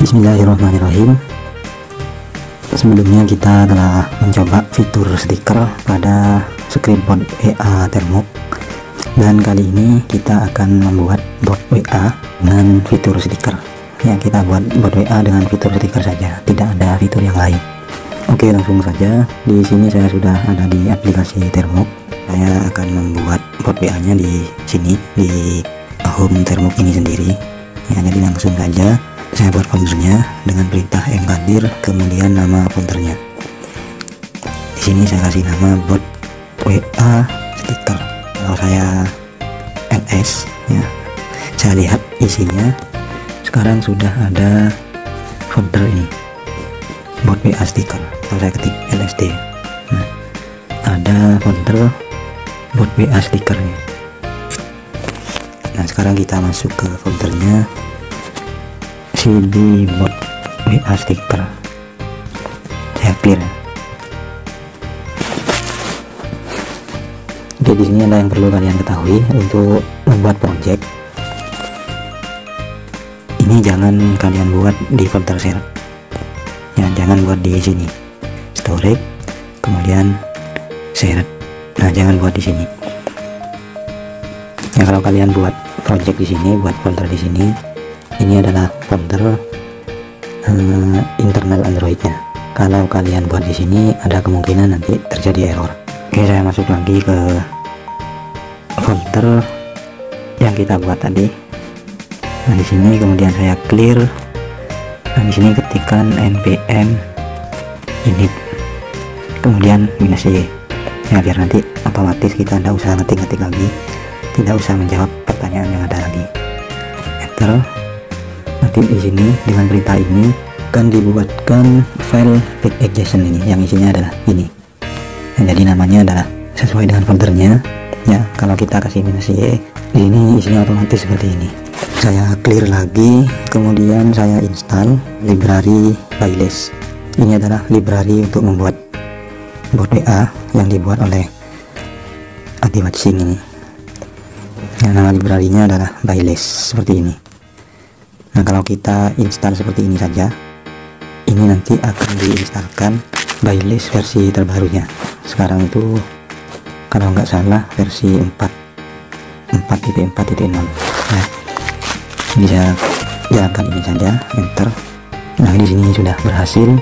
Bismillahirrahmanirrahim. Sebelumnya kita telah mencoba fitur stiker pada screenshot WA Termux, dan kali ini kita akan membuat bot WA dengan fitur stiker. Ya, kita buat bot WA dengan fitur stiker saja, tidak ada fitur yang lain. Oke, langsung saja. Di sini saya sudah ada di aplikasi Termux. Saya akan membuat bot WA-nya di sini, di home Termux ini sendiri. Ya, jadi langsung saja saya buat foldernya dengan perintah mkdir, kemudian nama foldernya. Di sini saya kasih nama bot WA stiker. Kalau saya ls, ya, saya lihat isinya sekarang sudah ada folder ini, bot WA stiker. Kalau saya ketik lsd, nah, ada folder bot WA stikernya. Nah, sekarang kita masuk ke foldernya cd bot WA stiker. Saya clear. Oke, di sini ada yang perlu kalian ketahui untuk membuat project. Ini jangan kalian buat di folder share. Ya, jangan buat di sini. Storage, kemudian share. Nah, jangan buat di sini. Ya, kalau kalian buat project di sini, buat folder di sini, ini adalah folder internal Androidnya. Kalau kalian buat di sini, ada kemungkinan nanti terjadi error. Oke, saya masuk lagi ke folder yang kita buat tadi. Nah, di sini kemudian saya clear. Nah, di sini ketikkan npm init, kemudian -y. Ya, biar nanti otomatis kita tidak usah ngetik-ngetik lagi, tidak usah menjawab pertanyaan yang ada lagi. Enter. Nanti di sini dengan perintah ini akan dibuatkan file packages.json ini, yang isinya adalah ini. Nah, jadi namanya adalah sesuai dengan foldernya. Ya, kalau kita kasih -y, di sini isinya otomatis seperti ini. Saya clear lagi, kemudian saya install library Bayless. Ini adalah library untuk membuat bot WA yang dibuat oleh Adimatsing ini. Nah, nama library-nya adalah Bayless seperti ini. Nah, kalau kita install seperti ini saja, ini nanti akan diinstalkan Bayless versi terbarunya. Sekarang itu kalau nggak salah versi 4.4.0. Nah, bisa jalankan ini saja, enter. Nah, di sini sudah berhasil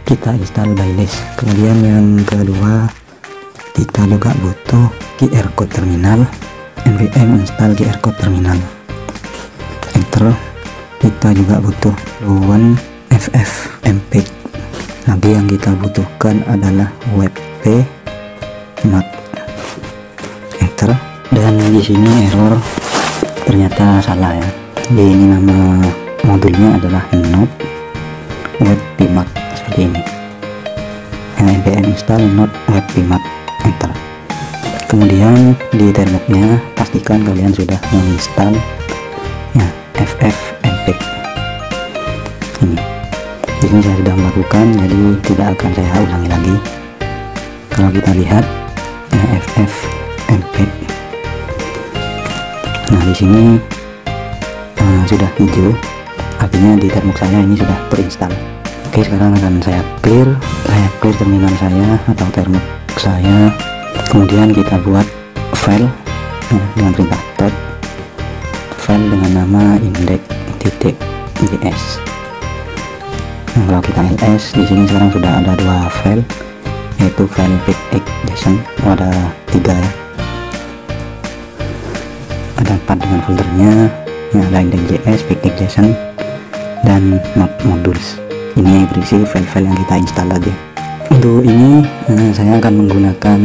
kita install Bayless. Kemudian yang kedua, kita juga butuh QR code terminal. npm install QR code terminal, enter. Kita juga butuh ffmpeg. Nanti yang kita butuhkan adalah webp-mat, enter. Dan di sini error, ternyata salah ya. Di ini nama modulnya adalah node webp-mat seperti ini. npm install node webp-mat, enter. Kemudian di termuknya pastikan kalian sudah menginstal ya ffmpeg ini. Di sini saya sudah melakukan, jadi tidak akan saya ulangi lagi. Kalau kita lihat ffmpeg, nah di sini sudah hijau, artinya di termux saya ini sudah terinstall. Oke, sekarang akan saya clear terminal saya atau termux saya. Kemudian kita buat file dengan perintah tab, file dengan nama index.js. Nah, kalau kita ls, di sini sekarang sudah ada dua file, yaitu file packages.json. Ada 3 ya, ada 4 dengan foldernya. Ya, ada index.js, packages.json, dan modules. Ini berisi file-file yang kita install tadi. Untuk ini saya akan menggunakan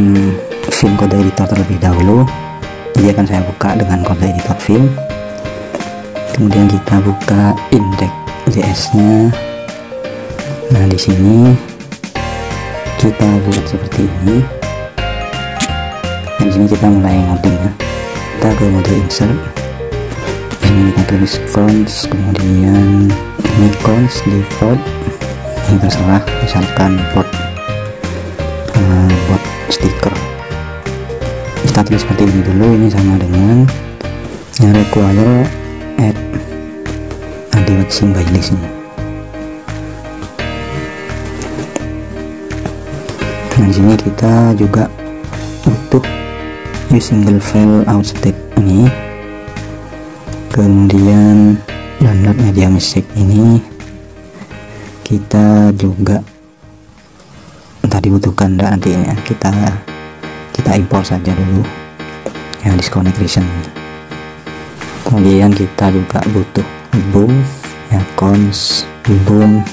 Vim Code Editor terlebih dahulu. Jadi akan saya buka dengan Code Editor Vim. Kemudian kita buka index.js-nya. Nah, di sini kita buat seperti ini. Dan di sini kita mulai ngoding ya. Kita ke mode insert. Ini kita tulis fonts, kemudian ini const default. Ini terserah, misalkan bot stiker. Kita tulis seperti ini dulu. Ini sama dengan yang require add Adimatsing Bayless ini. di sini kita juga butuh use single file out step ini, kemudian download media music ini kita juga tadi butuhkan nantinya kita import saja dulu ya, disconnect recent. Kemudian kita juga butuh boom ya, cons boom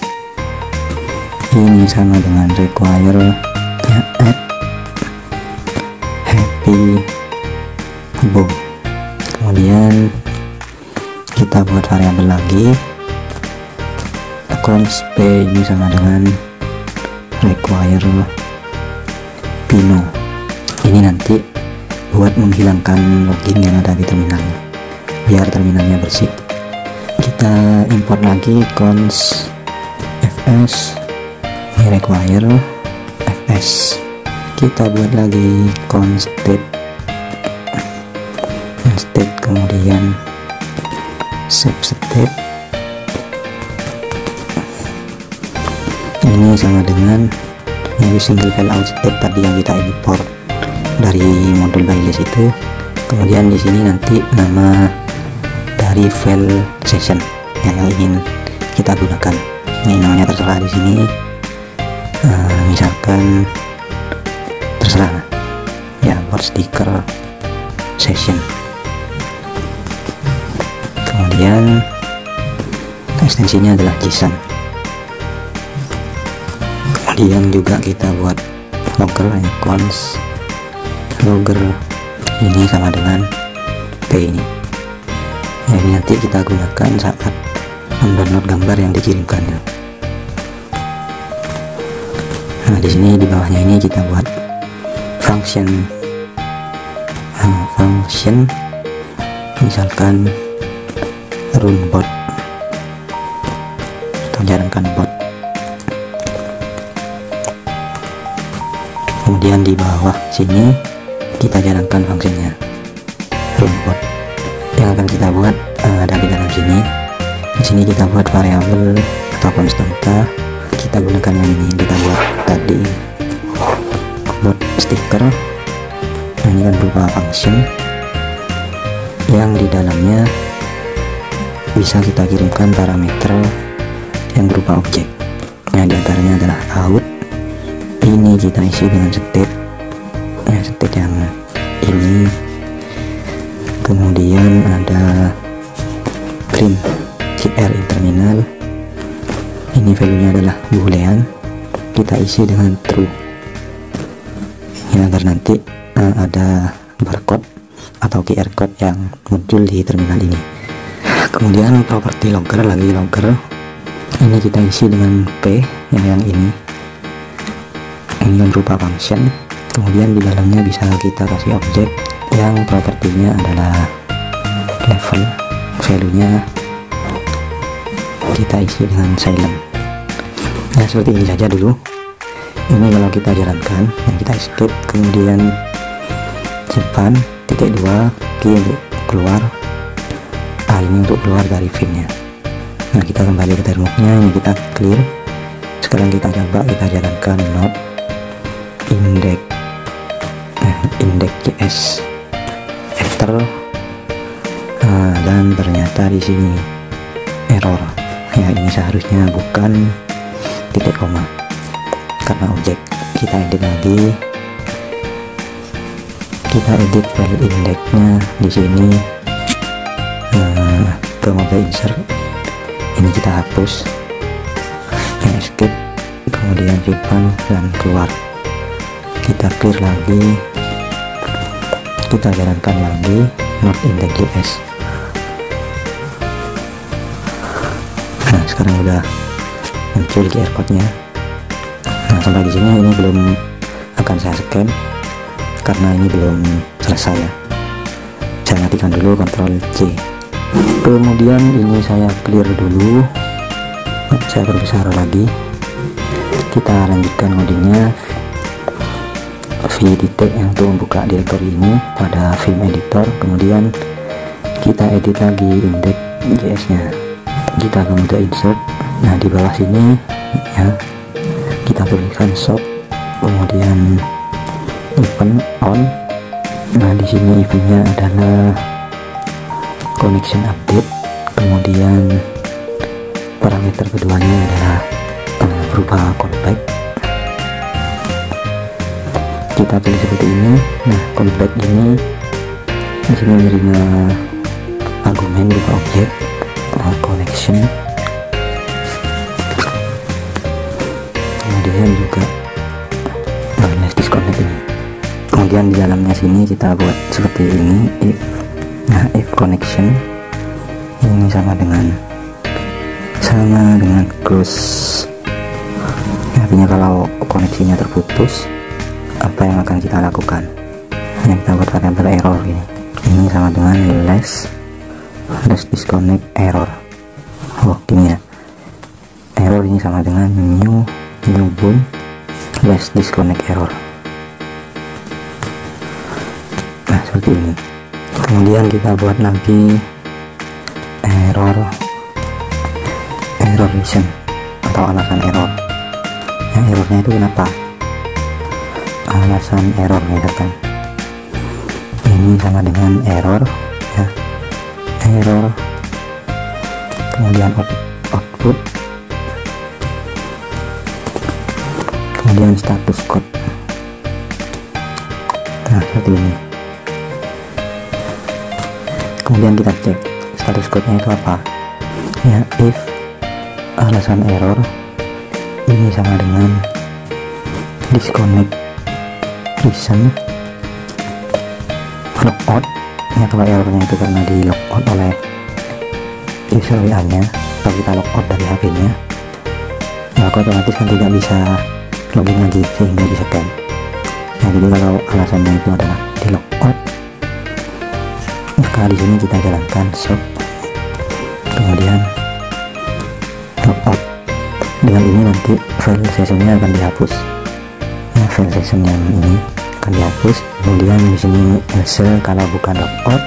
ini sama dengan require ya, add happy boom. Kemudian kita buat variabel lagi, cons p ini sama dengan require pino. Ini nanti buat menghilangkan login yang ada di terminalnya, biar terminalnya bersih. Kita import lagi cons fs, ini require fs. Kita buat lagi cons state, kemudian save state. Ini sama dengan yang single file out step tadi yang kita import dari modul bylist itu. Kemudian di sini nanti nama dari file session yang ingin kita gunakan. Ini namanya terserah di sini, misalkan terserah ya, buat stiker session. Kemudian ekstensinya adalah JSON. Kemudian juga kita buat logger cons logger ini sama dengan p ini ya, ini nanti kita gunakan saat mendownload gambar yang dikirimkannya. Nah, di sini di bawahnya ini kita buat function misalkan run bot atau jalankan bot. Kemudian di bawah sini kita jalankan fungsinya run bot yang akan kita buat ada di dalam sini. Di sini kita buat variabel atau konstanta, kita gunakan yang ini, kita buat tadi bot stiker. Ini kan berupa function yang di dalamnya bisa kita kirimkan parameter yang berupa objek. Nah, diantaranya adalah out, ini kita isi dengan state ya, state yang ini. Kemudian ada print cr in terminal, ini value nya adalah boolean, kita isi dengan true ya, agar nanti ada barcode atau QR code yang muncul di terminal ini. Kemudian properti logger lagi, logger ini kita isi dengan p yang ini yang berupa function. Kemudian di dalamnya bisa kita kasih objek yang propertinya adalah level, value nya kita isi dengan silent. Nah, seperti ini saja dulu. Ini kalau kita jalankan, dan kita escape, kemudian simpan titik 2 key untuk keluar, ini untuk keluar dari filmnya. Nah, kita kembali ke termoknya, ini kita clear. Sekarang kita coba kita jalankan node index.js enter, dan ternyata di sini error ya, ini seharusnya bukan titik koma karena objek. Kita edit lagi, kita edit file indexnya di sini ke mode insert, ini kita hapus, escape, kemudian simpan dan keluar. Kita clear lagi, kita jalankan lagi node index.js. Nah, sekarang udah muncul QR code nya. Nah, sampai di sini ini belum akan saya scan karena ini belum selesai ya. Saya matikan dulu, Ctrl C. Kemudian ini saya clear dulu, saya perbesar lagi. Kita lanjutkan ngodingnya v titik yang untuk membuka direktori ini pada film editor. Kemudian kita edit lagi index.js nya, kita ke mode insert. Nah, di bawah sini ya kita tuliskan shop kemudian event on. Nah di sini eventnya adalah connection update, kemudian parameter keduanya adalah berupa callback. Kita pilih seperti ini. Nah callback ini di sini menerima argumen berupa objek connection, kemudian juga disconnect ini. Kemudian di dalamnya sini kita buat seperti ini, if. Nah if connection ini sama dengan close, artinya kalau koneksinya terputus apa yang akan kita lakukan. Yang kita buat variabel error ini sama dengan less disconnect error. Gini ya, error ini sama dengan new bound less disconnect error. Nah seperti ini. Kemudian kita buat lagi error reason atau alasan error. Yang errornya itu kenapa? Alasan error misalkan ini sama dengan error ya, error, kemudian output, kemudian status code. Nah seperti ini. Kemudian kita cek status code-nya itu apa ya, if alasan error ini sama dengan disconnect reason logout ya, kalau errornya itu karena di logout oleh user WA nya, kalau kita logout dari HP nya maka otomatis kan tidak bisa login lagi sehingga di scan. Nah jadi kalau alasannya itu adalah di logout, maka di sini kita jalankan show, kemudian logout. Dengan ini nanti file sessionnya akan dihapus ya, file session yang ini akan dihapus. Kemudian di sini else kalau bukan logout,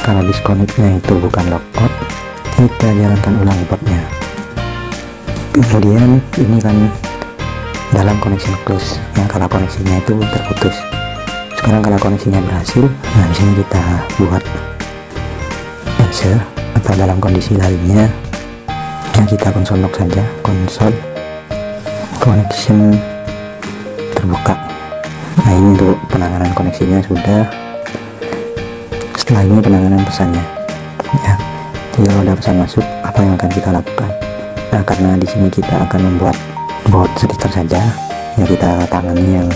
kalau disconnectnya itu bukan logout, kita jalankan ulang botnya. Kemudian ini kan dalam connection close ya, kalau koneksinya itu terputus. Sekarang kalau koneksinya berhasil, nah di sini kita buat else atau dalam kondisi lainnya ya, kita console log saja, console connection terbuka. Nah ini untuk penanganan koneksinya sudah. Setelah ini penanganan pesannya ya, jadi kalau ada pesan masuk apa yang akan kita lakukan. Nah karena di sini kita akan membuat bot stiker saja ya, kita tangani yang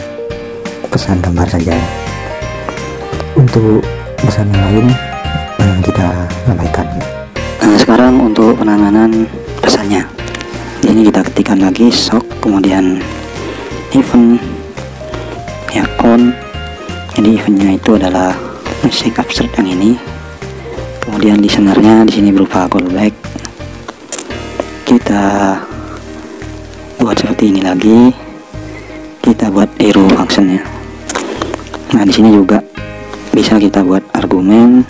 pesan gambar saja. Untuk pesan yang lain kita abaikan. Nah sekarang untuk penanganan pesannya, ini kita ketikkan lagi shock, kemudian event ya on. Jadi eventnya itu adalah message abstract yang ini, kemudian listenernya di sini berupa callback. Kita buat seperti ini lagi, kita buat arrow functionnya. Nah di sini juga bisa kita buat argumen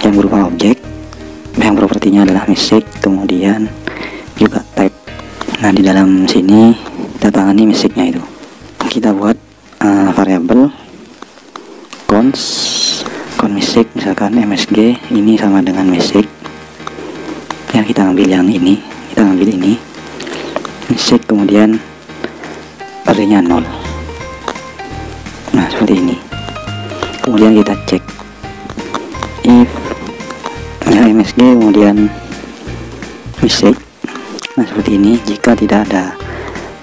yang berupa objek yang propertinya adalah message, kemudian juga type. Nah di dalam sini kita tangani message-nya itu, kita buat variabel const message, misalkan msg ini sama dengan message ya, kita ambil yang ini, kita ambil ini message, kemudian array-nya 0. Nah seperti ini. Kemudian kita cek if ya, msg kemudian message. Nah seperti ini. Jika tidak ada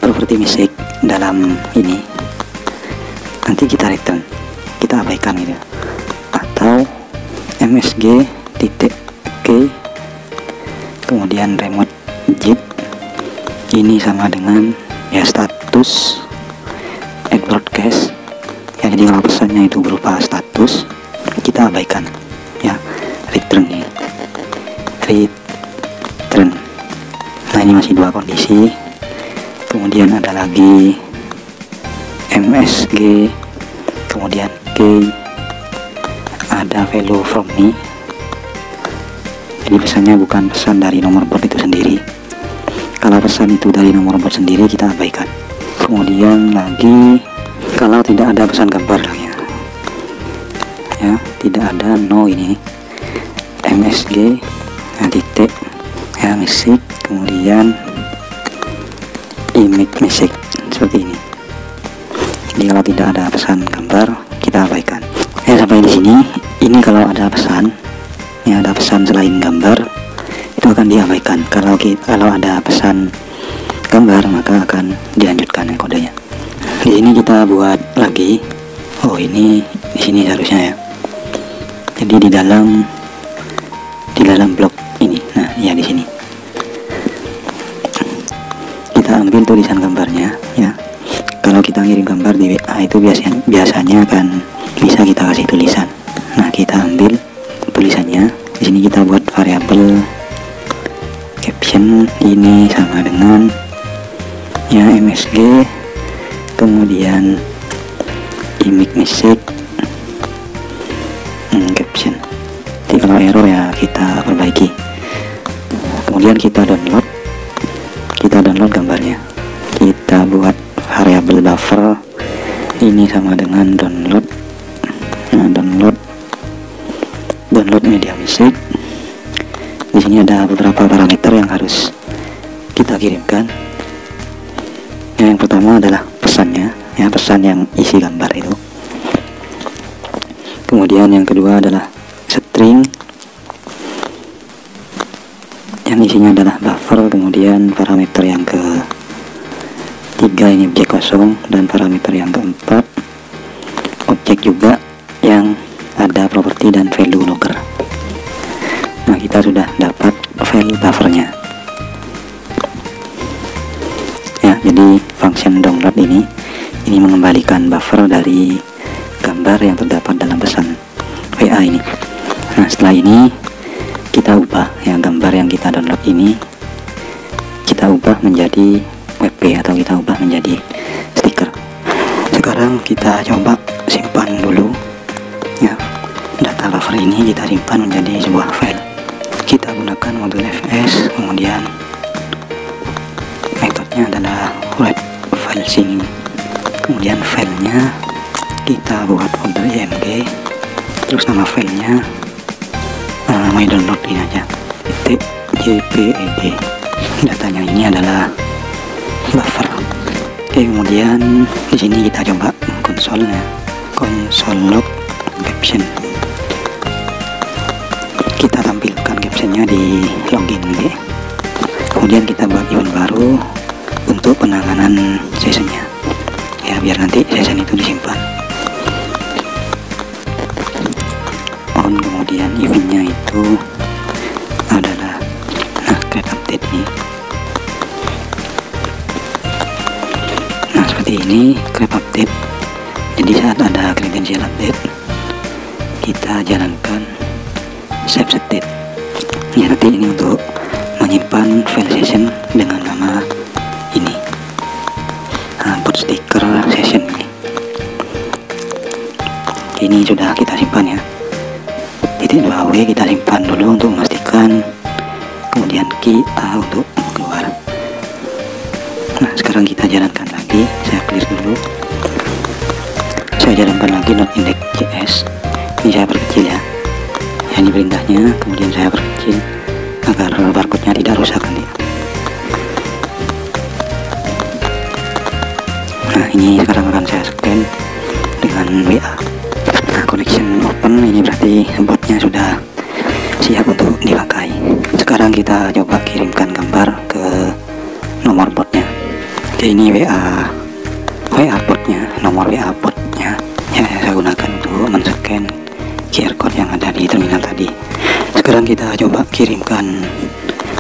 properti message dalam ini, nanti kita return, kita abaikan gitu. Atau msg titik k kemudian remote zip ini sama dengan ya status at broadcast ya, jadi kalau pesannya itu berupa status kita abaikan ya, return nih, return. Nah ini masih dua kondisi. Kemudian ada lagi msg kemudian k, ada value from me, jadi pesannya bukan pesan dari nomor bot itu sendiri. Kalau pesan itu dari nomor bot sendiri kita abaikan. Kemudian lagi kalau tidak ada pesan gambar ya, tidak ada ini MSG titik ya, music, kemudian image music seperti ini. Jadi kalau tidak ada pesan gambar kita abaikan ya. Sampai di sini. Ini kalau ada pesan ya, ada pesan selain gambar itu akan diabaikan. Kalau ada pesan gambar maka akan dilanjutkan kodenya. Di sini kita buat lagi. Oh, ini di sini seharusnya ya. Jadi di dalam blok ini. Nah, ya di sini. Kita ambil tulisan gambarnya ya. Kalau kita ngirim gambar di WA itu biasanya kan bisa kita kasih tulisan. Nah, kita ambil tulisannya. Di sini kita buat variabel caption, ini sama dengan ya MSG, kemudian image music, caption. Jadi kalau error ya kita perbaiki. Kemudian kita download gambarnya. Kita buat variabel buffer, ini sama dengan download. Nah, download media music. Di sini ada beberapa parameter yang harus kita kirimkan. Yang pertama adalah pesannya ya, pesan yang isi gambar itu. Kemudian yang kedua adalah string yang isinya adalah buffer. Kemudian parameter yang ketiga ini objek kosong, dan parameter yang keempat objek juga yang ada properti dan value logger. Nah, kita sudah dapat file buffernya ya. Jadi function download ini mengembalikan buffer dari gambar yang terdapat dalam pesan WA ini. Nah, setelah ini kita ubah ya, gambar yang kita download ini kita ubah menjadi WP atau kita ubah menjadi stiker. Sekarang kita coba simpan dulu ya, data buffer ini kita simpan menjadi sebuah file. Kita gunakan modul fs, kemudian metodenya adalah write file sync. Kemudian filenya kita buat folder img, terus nama filenya my download ini aja, .jpeg. Datanya ini adalah buffer. Oke, kemudian di sini kita coba console log caption. Kita tampilkan captionnya di login ya. Kemudian kita buat event baru untuk penanganan sessionnya ya, biar nanti session itu disimpan on. Kemudian eventnya itu adalah create update ini. Nah, seperti ini create update. Jadi saat ada credential update kita jalankan save state ya. Nanti ini untuk menyimpan file session dengan nama ini, buat stiker session ini sudah kita simpan ya. Titik 2W kita simpan dulu untuk memastikan, kemudian key A untuk keluar. Nah, sekarang kita jalankan lagi. Saya clear dulu, saya jalankan lagi .index.js. Ini saya perkecil ya, ini perintahnya. Kemudian saya perkecil agar barcode-nya tidak rusak nanti. Nah, ini sekarang akan saya scan dengan WA. Nah, connection open, ini berarti botnya sudah siap untuk dipakai. Sekarang kita coba kirimkan gambar ke nomor botnya. Jadi ini WA portnya, nomor WA portnya yang saya gunakan untuk men-scan QR code yang ada di terminal tadi. Sekarang kita coba kirimkan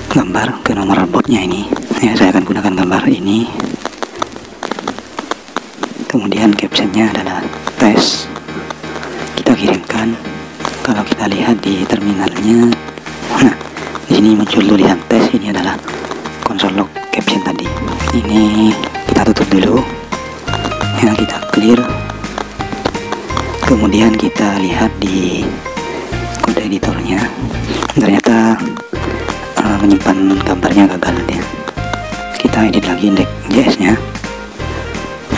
gambar ke nomor botnya ini ya. Saya akan gunakan gambar ini. Kemudian captionnya adalah tes. Kita kirimkan. Kalau kita lihat di terminalnya, nah di sini muncul tulisan tes. Ini adalah console log caption tadi. Ini kita tutup dulu ya, kita clear. Kemudian kita lihat di kode editornya, ternyata menyimpan gambarnya gagal ya. Kita edit lagi index.js nya.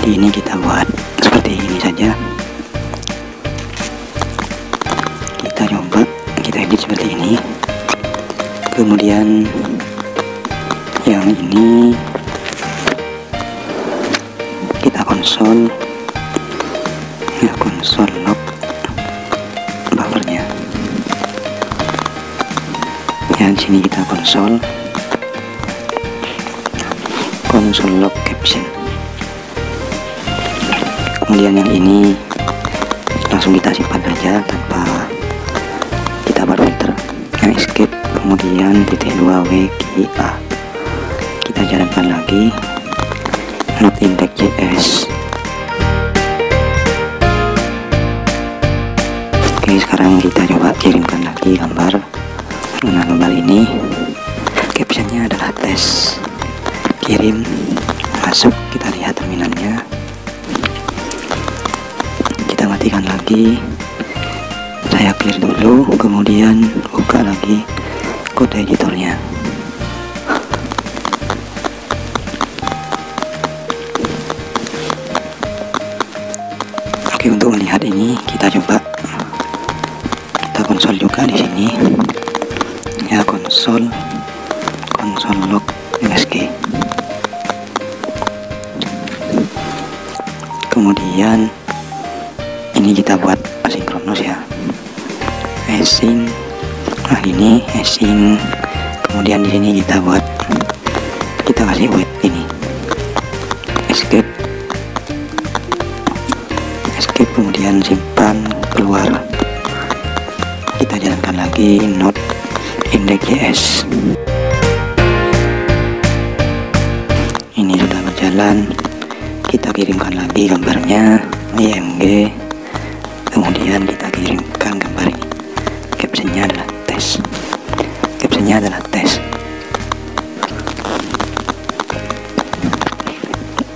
Jadi ini kita buat seperti ini saja. Kita coba kita edit seperti ini. Kemudian yang ini kita konsol lock buffernya. Yang sini kita konsol lock caption. Kemudian yang ini langsung kita simpan saja tanpa kita buat filter. Yang escape, kemudian titik 2 WGA kita jalankan lagi not index.js. Oke, sekarang kita coba kirimkan lagi gambar. Nah, gambar ini captionnya adalah tes. Kirim, masuk, kita lihat terminalnya. Kita matikan lagi, saya clear dulu, kemudian buka lagi kode editornya. Oke, untuk melihat ini kita coba kita konsol juga di sini ya, konsol log MSG. Kemudian ini kita buat asinkronus ya, async. Nah, ini async. Kemudian di sini kita buat, kita kasih wait ini escape, kemudian simpan, keluar, kita jalankan lagi not index.js. Ini sudah berjalan. Kita kirimkan lagi gambarnya img, kemudian kita kirimkan gambar ini. Captionnya adalah tes.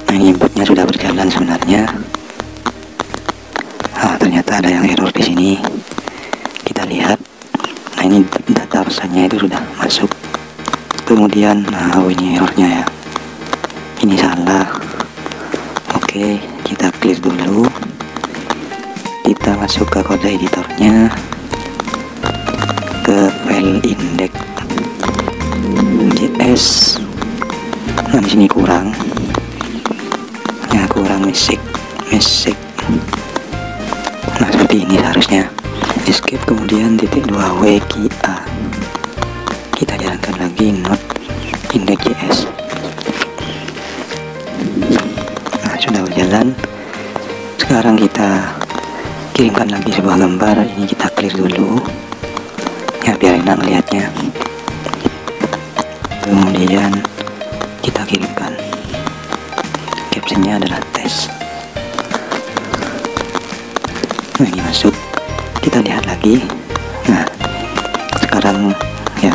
Nah, ini inputnya sudah berjalan sebenarnya. Ternyata ada yang error di sini. Kita lihat. Nah, ini data pesannya itu sudah masuk. Kemudian ini errornya ya, ini salah. Oke, kita clear dulu. Kita masuk ke kode editornya, ke file index.js. Nah, di sini kurang message. Nah, seperti ini seharusnya. Escape, kemudian titik 2 WGA. Kita jalankan lagi not index.js. Sudah berjalan. Sekarang kita kirimkan lagi sebuah gambar. Ini kita clear dulu ya, biar enak melihatnya. Kemudian kita kirimkan, captionnya adalah tes. Nah, ini masuk, kita lihat lagi. Nah, sekarang ya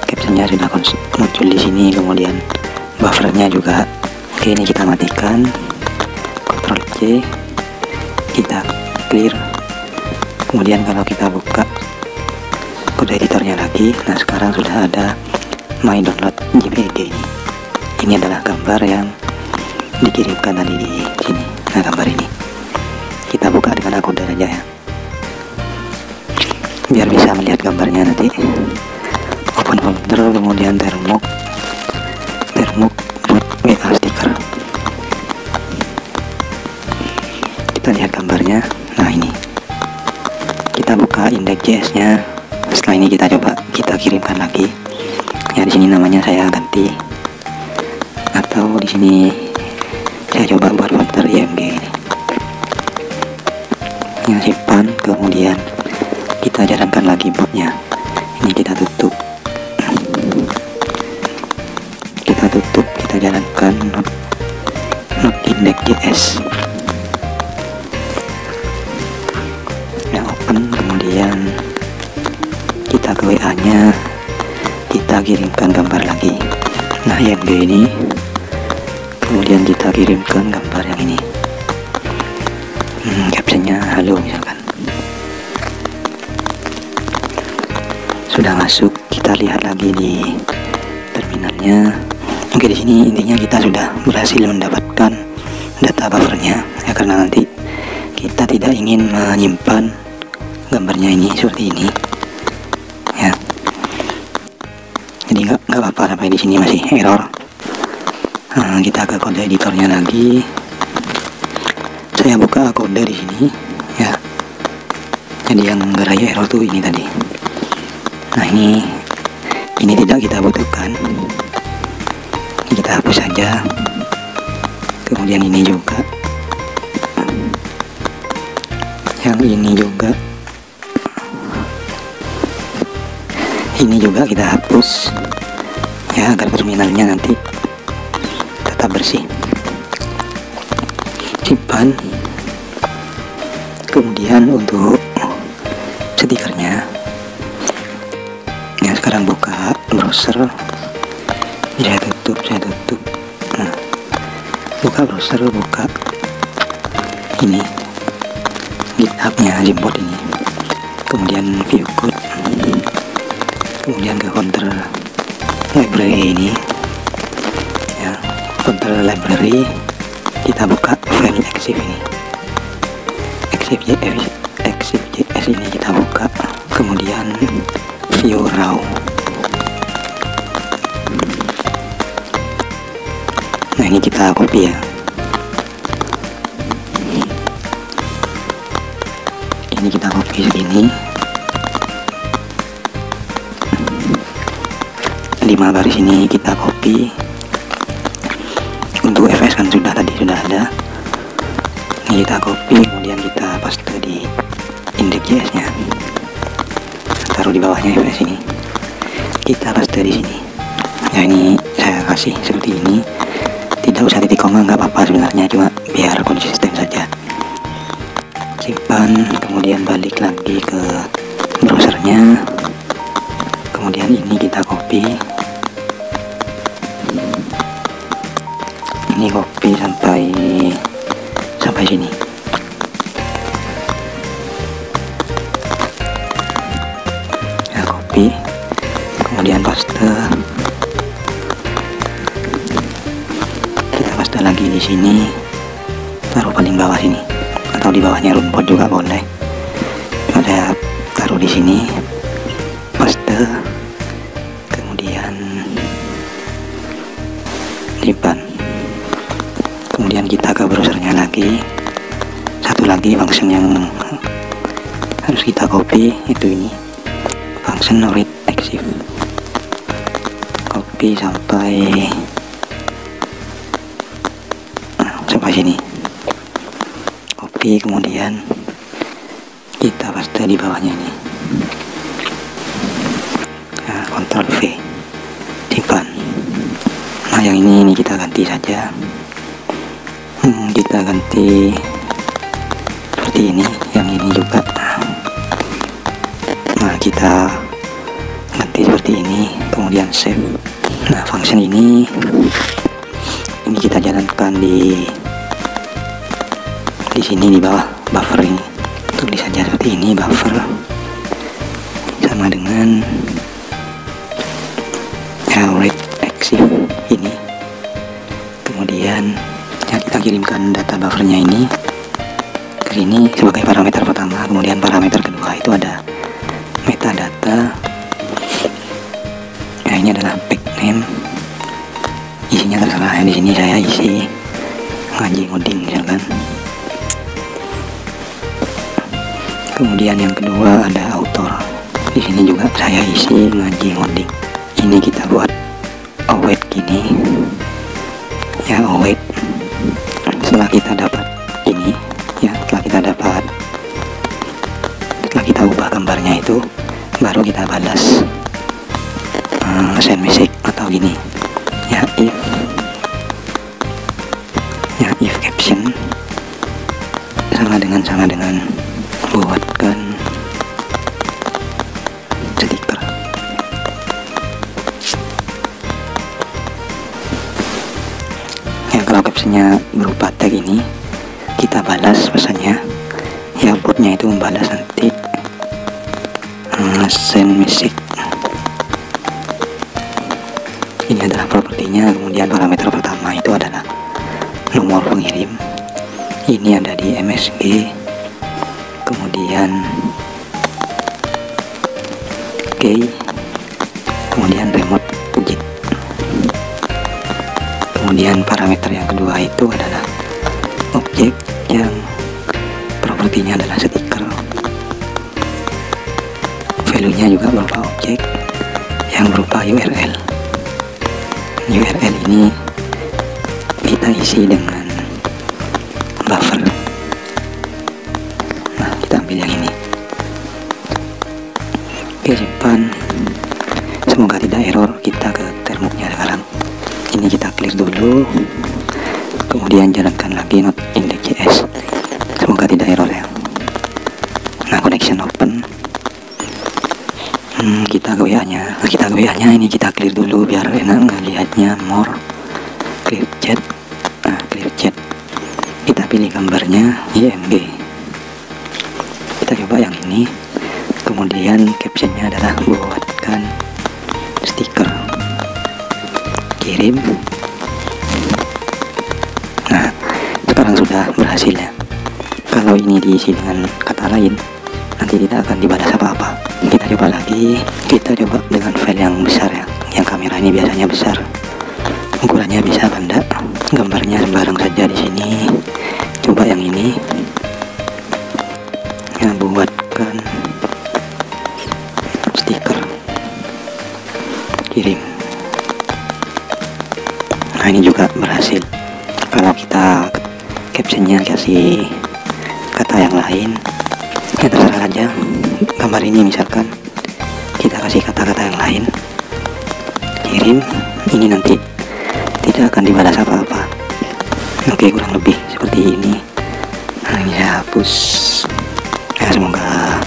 captionnya sudah muncul di sini, kemudian buffernya juga. Oke, ini kita matikan, Ctrl C, kita clear. Kemudian kalau kita buka kode editornya lagi, nah sekarang sudah ada my download JPG. Ini adalah gambar yang dikirimkan tadi di sini. Nah, gambar ini kita buka dengan kode saja ya, biar bisa melihat gambarnya nanti. Open folder, kemudian termok WA stiker. Kita lihat gambarnya. Nah, ini kita buka index.js nya. Setelah ini kita coba kita kirimkan lagi ya. Di sini namanya saya ganti, atau di sini saya coba buat folder img ini ya, simpan, kemudian kita jalankan lagi botnya. Ini kita tutup, kita jalankan not index.js ya, open, kemudian kita ke WA nya, kita kirimkan gambar lagi. Nah, img ini, kemudian kita kirimkan gambar yang ini. Captionnya halo misalkan. Sudah masuk, kita lihat lagi di terminalnya. Oke, di sini intinya kita sudah berhasil mendapatkan data buffernya ya, karena nanti kita tidak ingin menyimpan gambarnya ini seperti ini ya. Jadi nggak apa-apa sampai di sini masih error. Kita ke kode editornya lagi. Saya buka kode di sini ya. Jadi yang ngeraya error tuh ini tadi. Nah ini tidak kita butuhkan. Ini kita hapus saja. Kemudian ini juga. Yang ini juga. Ini juga kita hapus ya, agar terminalnya nanti tetap bersih. Simpan. Kemudian untuk stikernya ya, sekarang buka browser. Saya tutup. Nah, buka browser, buka ini GitHub-nya Zimport ini, kemudian view code, kemudian ke folder library ini ya, folder library. Kita buka file exif ini, exif.js ini kita buka, kemudian view raw. Nah ini kita copy ya, ini kita copy segini, 5 baris ini kita copy. Untuk fs kan sudah ada. Ini kita copy, kemudian kita paste di index.js nya, taruh di bawahnya fs ini, kita paste di sini ya. Ini saya kasih seperti ini, tidak usah titik koma, nggak apa-apa sebenarnya, cuma biar konsisten saja. Simpan, kemudian balik lagi ke browsernya, kemudian ini kita copy, ini copy sampai sini. Ya, copy, kemudian paste. Kita paste lagi di sini, taruh paling bawah sini, atau di bawahnya rumput juga boleh. Saya taruh di sini, paste, kemudian simpan. Kemudian kita ke browsernya lagi. Satu lagi function yang harus kita copy itu ini, function read exif. Copy sampai sini. Copy, kemudian kita paste di bawahnya ini. Nah, Ctrl V, simpan. Nah, yang ini kita ganti saja. Kita ganti seperti ini, yang ini juga. Nah, kita ganti seperti ini, kemudian save. Nah, function ini kita jalankan di sini di bawah buffer ini. Tulis saja seperti ini, buffer sama dengan read exif ini. Kemudian kita kirimkan data buffernya ini ke sini sebagai parameter pertama. Kemudian parameter kedua itu ada metadata. Nah, ini adalah pack name. Isinya terserah ya, di sini saya isi ngaji ngoding misalkan. Kemudian yang kedua ada author. Di sini juga saya isi ngaji ngoding. Ini kita buat await gini. Ya, await. Setelah kita dapat ini, ya, setelah kita ubah gambarnya itu, baru kita balas send message atau gini. Ya, if caption sama dengan buatkan stiker. Ya, kalau captionnya berupa tag ini, kita balas pesannya. Ya, outputnya itu membalas nanti send message. Ini adalah propertinya. Kemudian parameter pertama itu adalah nomor nomor pengirim. Ini ada di MSG, kemudian key, kemudian remote JIT. Kemudian parameter yang kedua itu adalah objek yang propertinya adalah stiker. Value-nya juga berupa objek yang berupa URL. URL ini kita isi dengan buffer. Nah, kita ambil yang ini. Oke, simpan. Semoga tidak error. Kita ke termuknya sekarang. Ini kita clear dulu, kemudian jalankan lagi not index.js. Semoga tidak error ya. Nah, connection open. Kita ke WA-nya. Ini kita clear dulu biar enak ngelihatnya. More, clear chat. Nah, clear chat. Kita pilih gambarnya IMG. Kita coba yang ini. Kemudian captionnya adalah buatkan stiker. Kirim. Nah, sekarang sudah berhasil ya. Kalau ini diisi dengan kata lain, nanti tidak akan dibalas apa-apa. Kita coba lagi. Kita coba dengan file yang besar ya. Yang kamera ini biasanya besar. Ukurannya bisa benda. Gambarnya sembarang saja di sini. Coba yang ini. Ya, buatkan stiker. Kirim. Nah, ini juga berhasil. Kalau kita captionnya kasih kata yang lain, ya terserah saja. Gambar ini misalkan kita kasih kata-kata yang lain, kirim. Ini nanti tidak akan dibalas apa-apa. Oke, kurang lebih seperti ini. Nah, ini saya hapus. Ya, semoga